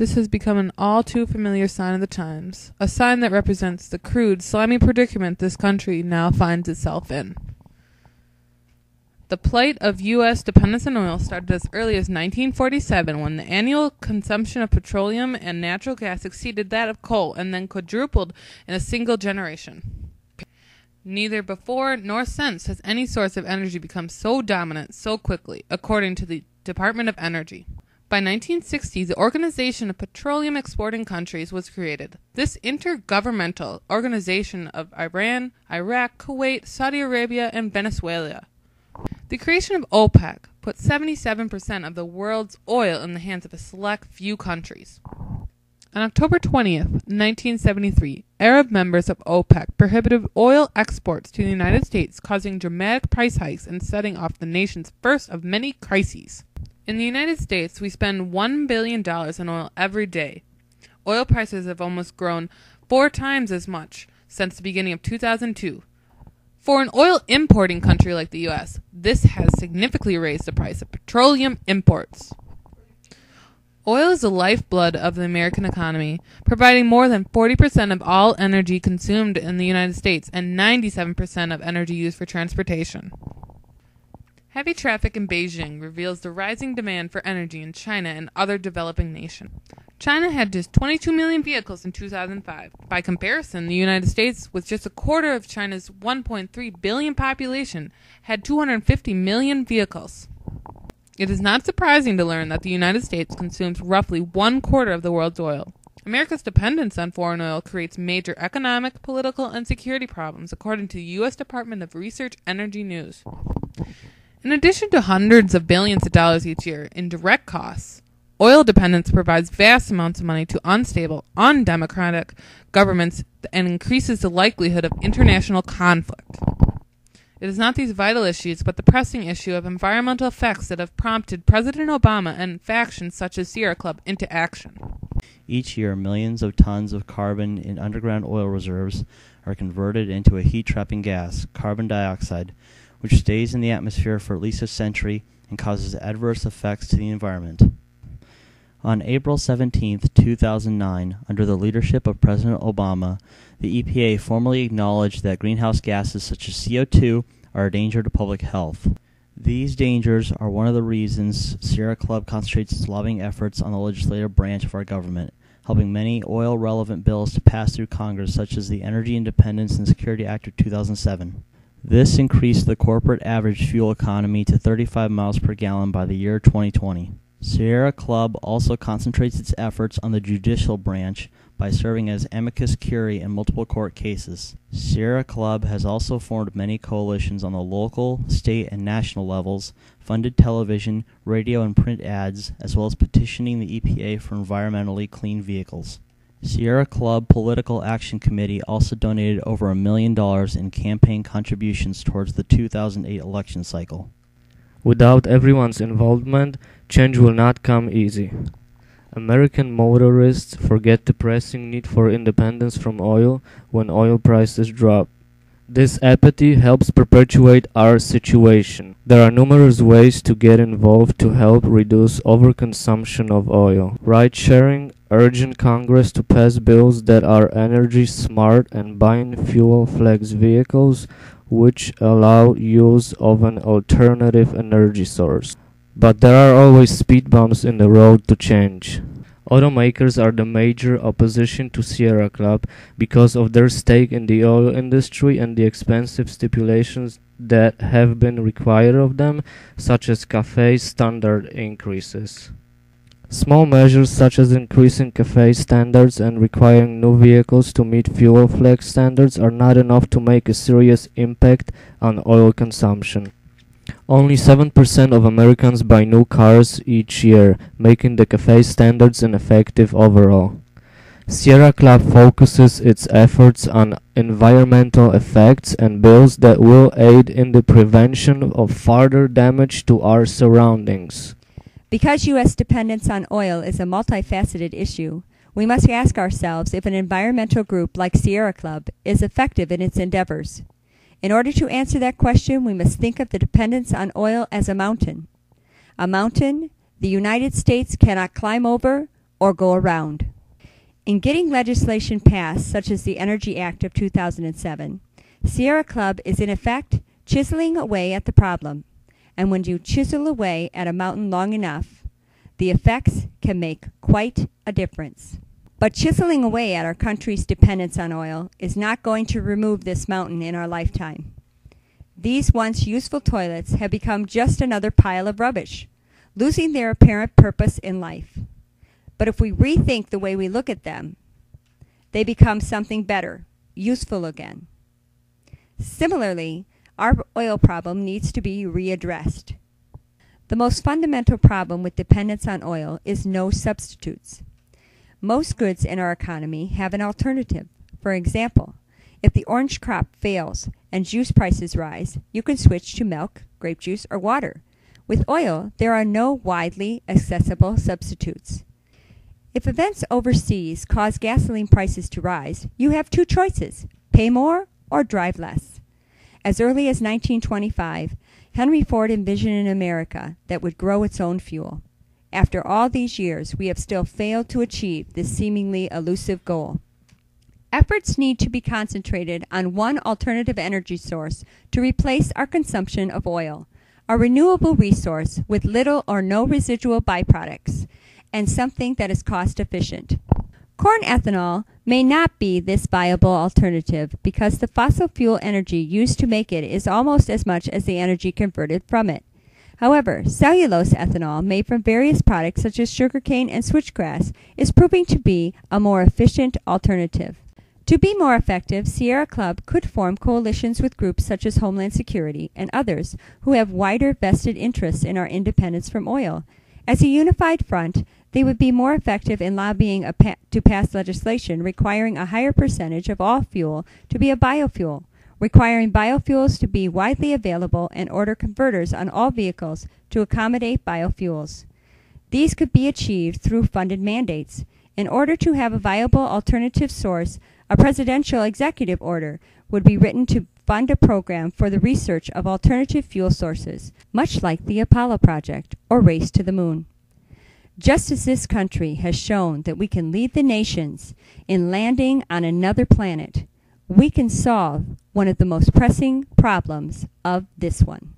This has become an all too familiar sign of the times, a sign that represents the crude, slimy predicament this country now finds itself in. The plight of U.S. dependence on oil started as early as 1947, when the annual consumption of petroleum and natural gas exceeded that of coal and then quadrupled in a single generation. Neither before nor since has any source of energy become so dominant so quickly, according to the Department of Energy. By 1960, the Organization of Petroleum Exporting Countries was created. This intergovernmental organization of Iran, Iraq, Kuwait, Saudi Arabia, and Venezuela. The creation of OPEC put 77% of the world's oil in the hands of a select few countries. On October 20th, 1973, Arab members of OPEC prohibited oil exports to the United States, causing dramatic price hikes and setting off the nation's first of many crises. In the United States, we spend $1 billion on oil every day. Oil prices have almost grown 4 times as much since the beginning of 2002. For an oil importing country like the U.S., this has significantly raised the price of petroleum imports. Oil is the lifeblood of the American economy, providing more than 40% of all energy consumed in the United States and 97% of energy used for transportation. Heavy traffic in Beijing reveals the rising demand for energy in China and other developing nations. China had just 22 million vehicles in 2005. By comparison, the United States, with just a quarter of China's 1.3 billion population, had 250 million vehicles. It is not surprising to learn that the United States consumes roughly 1/4 of the world's oil. America's dependence on foreign oil creates major economic, political, and security problems, according to the U.S. Department of Research Energy News. In addition to hundreds of billions of dollars each year in direct costs, oil dependence provides vast amounts of money to unstable, undemocratic governments and increases the likelihood of international conflict. It is not these vital issues, but the pressing issue of environmental effects that have prompted President Obama and factions such as Sierra Club into action. Each year, millions of tons of carbon in underground oil reserves are converted into a heat-trapping gas, carbon dioxide, which stays in the atmosphere for at least a century and causes adverse effects to the environment. On April 17, 2009, under the leadership of President Obama, the EPA formally acknowledged that greenhouse gases such as CO2 are a danger to public health. These dangers are one of the reasons Sierra Club concentrates its lobbying efforts on the legislative branch of our government, helping many oil-relevant bills to pass through Congress, such as the Energy Independence and Security Act of 2007. This increased the corporate average fuel economy to 35 miles per gallon by the year 2020. Sierra Club also concentrates its efforts on the judicial branch by serving as amicus curiae in multiple court cases. Sierra Club has also formed many coalitions on the local, state, and national levels, funded television, radio, and print ads, as well as petitioning the EPA for environmentally clean vehicles. Sierra Club Political Action Committee also donated over $1 million in campaign contributions towards the 2008 election cycle. Without everyone's involvement, change will not come easy. American motorists forget the pressing need for independence from oil when oil prices drop. This apathy helps perpetuate our situation. There are numerous ways to get involved to help reduce overconsumption of oil. Ride-sharing, urging Congress to pass bills that are energy smart, and buying fuel flex vehicles which allow use of an alternative energy source. But there are always speed bumps in the road to change. Automakers are the major opposition to Sierra Club because of their stake in the oil industry and the expensive stipulations that have been required of them, such as CAFE standard increases. Small measures such as increasing CAFE standards and requiring new vehicles to meet fuel flex standards are not enough to make a serious impact on oil consumption. Only 7% of Americans buy new cars each year, making the CAFE standards ineffective overall. Sierra Club focuses its efforts on environmental effects and bills that will aid in the prevention of further damage to our surroundings. Because U.S. dependence on oil is a multifaceted issue, we must ask ourselves if an environmental group like Sierra Club is effective in its endeavors. In order to answer that question, we must think of the dependence on oil as a mountain. A mountain the United States cannot climb over or go around. In getting legislation passed, such as the Energy Act of 2007, Sierra Club is in effect chiseling away at the problem. And when you chisel away at a mountain long enough, the effects can make quite a difference. But chiseling away at our country's dependence on oil is not going to remove this mountain in our lifetime. These once useful toilets have become just another pile of rubbish, losing their apparent purpose in life. But if we rethink the way we look at them, they become something better, useful again. Similarly, our oil problem needs to be readdressed. The most fundamental problem with dependence on oil is no substitutes. Most goods in our economy have an alternative. For example, if the orange crop fails and juice prices rise, you can switch to milk, grape juice, or water. With oil, there are no widely accessible substitutes. If events overseas cause gasoline prices to rise, you have two choices: pay more or drive less. As early as 1925, Henry Ford envisioned an America that would grow its own fuel. After all these years, we have still failed to achieve this seemingly elusive goal. Efforts need to be concentrated on one alternative energy source to replace our consumption of oil, a renewable resource with little or no residual byproducts, and something that is cost efficient. Corn ethanol may not be this viable alternative because the fossil fuel energy used to make it is almost as much as the energy converted from it. However, cellulose ethanol made from various products such as sugarcane and switchgrass is proving to be a more efficient alternative. To be more effective, Sierra Club could form coalitions with groups such as Homeland Security and others who have wider vested interests in our independence from oil. As a unified front, they would be more effective in lobbying to pass legislation requiring a higher percentage of all fuel to be a biofuel, requiring biofuels to be widely available, and order converters on all vehicles to accommodate biofuels. These could be achieved through funded mandates. In order to have a viable alternative source, a presidential executive order would be written to fund a program for the research of alternative fuel sources, much like the Apollo project or Race to the Moon. Just as this country has shown that we can lead the nations in landing on another planet, we can solve one of the most pressing problems of this one.